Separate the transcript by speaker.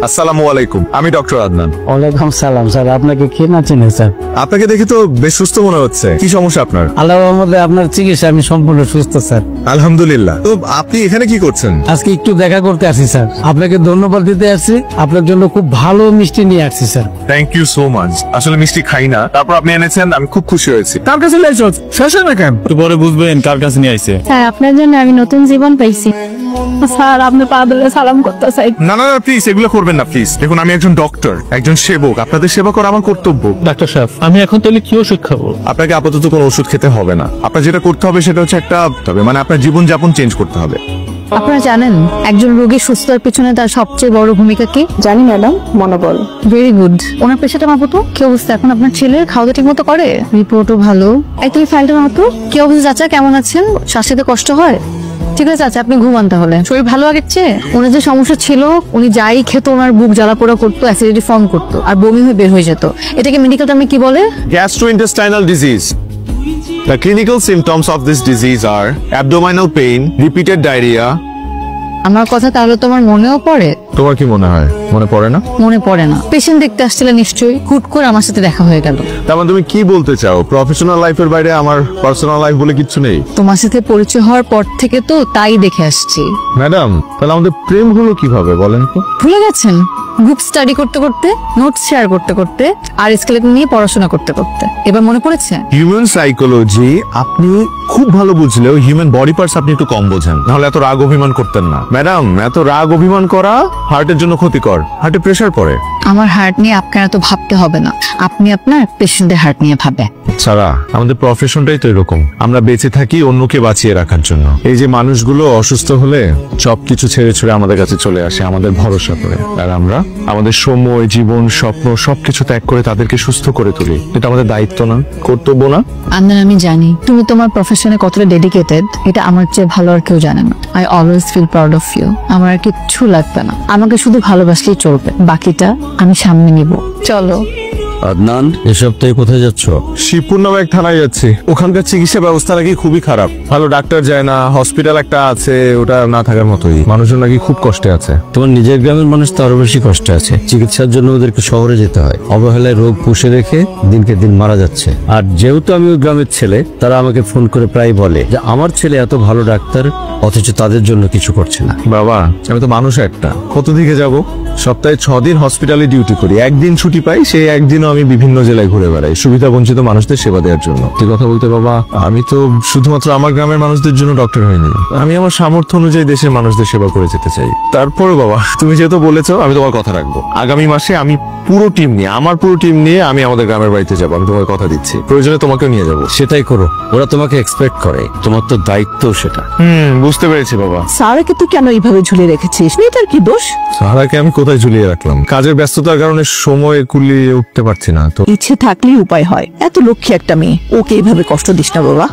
Speaker 1: আসসালামু আলাইকুম, আমি ডক্টর আদনান।
Speaker 2: ওয়ালাইকুম সালাম স্যার, আপনাকে কে না চেনে স্যার?
Speaker 1: আপনাকে দেখে তো বেশ সুস্থ মনে হচ্ছে। কি সমস্যা আপনার?
Speaker 2: আল্লাহর রহমতে আপনার চিকিৎসা আমি সম্পূর্ণ সুস্থ স্যার।
Speaker 1: আলহামদুলিল্লাহ। তো আপনি এখানে কি করছেন?
Speaker 2: আজকে একটু দেখা করতে আসি স্যার, আপনাকে ধন্যবাদ দিতে আসছি। আপনার জন্য খুব ভালো মিষ্টি নিয়ে আসছি sir.
Speaker 1: Thank you so much. আসলে মিষ্টি খাই না, তারপর আপনি এনেছেন, আমি খুব খুশি হয়েছি।
Speaker 2: কার কাছে লাইছো শেষ না কেন?
Speaker 3: একটু পরে বুঝবেন কার কাছে নিয়ে আইছে।
Speaker 4: স্যার আপনার জন্য আমি নতুন জীবন পাইছি। স্যার আপনি পা ধরে সালাম করতে চাই।
Speaker 1: না না না, প্লিজ এগুলো করবেন না প্লিজ। দেখুন, আমি একজন ডক্টর, একজন সেবক। আপনাদের সেবা করা আমার কর্তব্য।
Speaker 3: ডাক্তার সাহেব, আমি এখন তাহলে কি ওষুধ খাবো?
Speaker 1: আপনাকে আপাতত কোনো ওষুধ খেতে হবে না। আপনার যেটা করতে হবে সেটা হচ্ছে মানে আপনার জীবন যাপন চেঞ্জ করতে হবে।
Speaker 4: আপনারা জানেন একজন রোগী সুস্থ হওয়ার পিছনে তার সবচেয়ে বড় ভূমিকা কি?
Speaker 5: জানি ম্যাডাম, মনোবল।
Speaker 4: Very good. ওনার পেশাটা মাপো তো। কি অবস্থা এখন আপনার ছেলের? খাওয়া ঠিক মতো করে? রিপোর্টও ভালো। তুমি ফাইলটা মাপো। কি অবস্থা চাচা, কেমন আছেন? শ্বাস নিতে কষ্ট হয়? ঠিক আছে চাচা, আপনি ঘুমান তাহলে। শরীর ভালো আগের চেয়ে? ওনার যে সমস্যা ছিল, উনি যাই খেত ওনার বুক জ্বালা পোড়া করতো, অ্যাসিডিটি ফর্ম করতো আর বমি হয়ে বের হয়ে যেত। এটাকে মেডিকেল টার্মে কি বলে?
Speaker 1: Gastrointestinal disease. The clinical symptoms of this disease are abdominal pain, repeated diarrhea.
Speaker 4: আমার কথা তাহলে তোমার মনেও পড়ে?
Speaker 1: তোমার কি মনে হয় মনে পড়ে না?
Speaker 4: মনে পড়ে না। পেশেন্ট দেখতে আসছিলে নিশ্চয়ই, হুট করে আমার সাথে দেখা হয়ে গেল।
Speaker 1: তার মানে তুমি কি বলতে চাও, প্রফেশনাল লাইফের বাইরে আমার পার্সোনাল লাইফ বলে কিচ্ছু নেই?
Speaker 4: তোমার সাথে পরিচয় হওয়ার পর থেকে তো তাই দেখে আসছি।
Speaker 1: ম্যাডাম, তাহলে আমাদের প্রেম হলো কিভাবে বলেন তো?
Speaker 4: ভুলে গেছেন? গ্রুপ স্টাডি করতে করতে, নোটস শেয়ার করতে করতে আর স্কেলেটন নিয়ে পড়াশোনা করতে করতে। এবার মনে পড়েছে?
Speaker 1: হিউম্যান সাইকোলজি আপনি খুব ভালো বুঝলেও হিউম্যান বডি পার্টস আপনি একটু কম বোঝেন। নাহলে এত রাগ অভিমান করতেন না। ম্যাডাম, এত রাগ অভিমান করা হার্টের জন্য ক্ষতিকর। হার্টে প্রেসার পড়ে।
Speaker 4: আমার হার্ট নিয়ে আপনার এত ভাবতে হবে না, আপনি আপনার পেশেন্টের হার্ট নিয়ে ভাবে।
Speaker 1: সারা, আমাদের প্রফেশনটাই তো এরকম। আমরা বেঁচে থাকি অন্যকে বাঁচিয়ে রাখার জন্য। এই যে মানুষগুলো অসুস্থ হলে সবকিছু ছেড়ে ছুড়ে আমাদের কাছে চলে আসে আমাদের ভরসা করে, আর আমরা আমাদের সময়, জীবন, স্বপ্ন সবকিছু ত্যাগ করে তাদেরকে সুস্থ করে তুলি। এটা আমাদের দায়িত্ব না, কর্তব্য না?
Speaker 4: আন্দার, আমি জানি তুমি তোমার প্রফেশনে কতটা ডেডিকেটেড, এটা আমার চেয়ে ভালো আর কেউ জানে না। I always feel proud of you. আমার আর কিচ্ছু লাগবে না, আমাকে শুধু ভালোবাসলেই চলবে, বাকিটা আমি সামনে নিব। চলো।
Speaker 2: আদনান, এ সপ্তাহে কোথায় যাচ্ছ?
Speaker 1: শিবপুর নামে এক থানায় যাচ্ছি। ওখানকার চিকিৎসা ব্যবস্থা নাকি খুবই খারাপ। ভালো ডাক্তার যায় না, হসপিটাল একটা আছে, ওটা না থাকার মতোই। মানুষজন নাকি খুব কষ্টে আছে।
Speaker 2: তোমার নিজের গ্রামের মানুষ তো আরো বেশি কষ্টে আছে। চিকিৎসার জন্য ওদেরকে শহরে যেতে হয়। অবহেলায় রোগ পুষে রেখে দিনকে দিন মারা যাচ্ছে। আর যেহেতু আমি ওই গ্রামের ছেলে, তারা আমাকে ফোন করে প্রায় বলে যে আমার ছেলে এত ভালো ডাক্তার, অথচ তাদের জন্য কিছু করছে না।
Speaker 1: বাবা, আমি তো মানুষ একটা, কত দিকে যাব? সপ্তাহে 6 দিন হসপিটালে ডিউটি করি, একদিন ছুটি পাই। সেই একদিনও আমি বিভিন্ন জেলায় ঘুরে বেড়াই সুবিধা বঞ্চিত মানুষদের সেবা দেওয়ার জন্য। তুই কথা বলতে বাবা, আমি তো শুধুমাত্র আমার গ্রামের মানুষদের জন্য ডক্টর হইনি। আমি আমার সামর্থ্য অনুযায়ী দেশের মানুষদের সেবা করে যেতে চাই। তারপরে বাবা, তুমি যেহেতু বলেছো, আমি তোমার কথা রাখবো। আগামী মাসে আমি আমার পুরো টিম নিয়ে আমি আমাদের গ্রামের বাড়িতে যাবো। আমি তোমার কথা দিচ্ছি, প্রয়োজনে তোমাকেও নিয়ে যাবো।
Speaker 2: সেটাই করো, ওরা তোমাকে এক্সপেক্ট করে, তোমার তো দায়িত্ব সেটা।
Speaker 1: বুঝতে পেরেছি বাবা।
Speaker 5: সারাকে তুই কেন এইভাবে ঝুলিয়ে রেখেছিস? মেয়েটার কি দোষ?
Speaker 1: সাহারাকে আমি কোথায় ঝুলিয়ে রাখলাম? কাজের ব্যস্ততার কারণে সময় কুলিয়ে উঠতে পারছি না তো।
Speaker 5: ইচ্ছে থাকলেই উপায় হয়। এত লক্ষ্মী একটা মেয়ে, ওকে এইভাবে কষ্ট দিস না বাবা।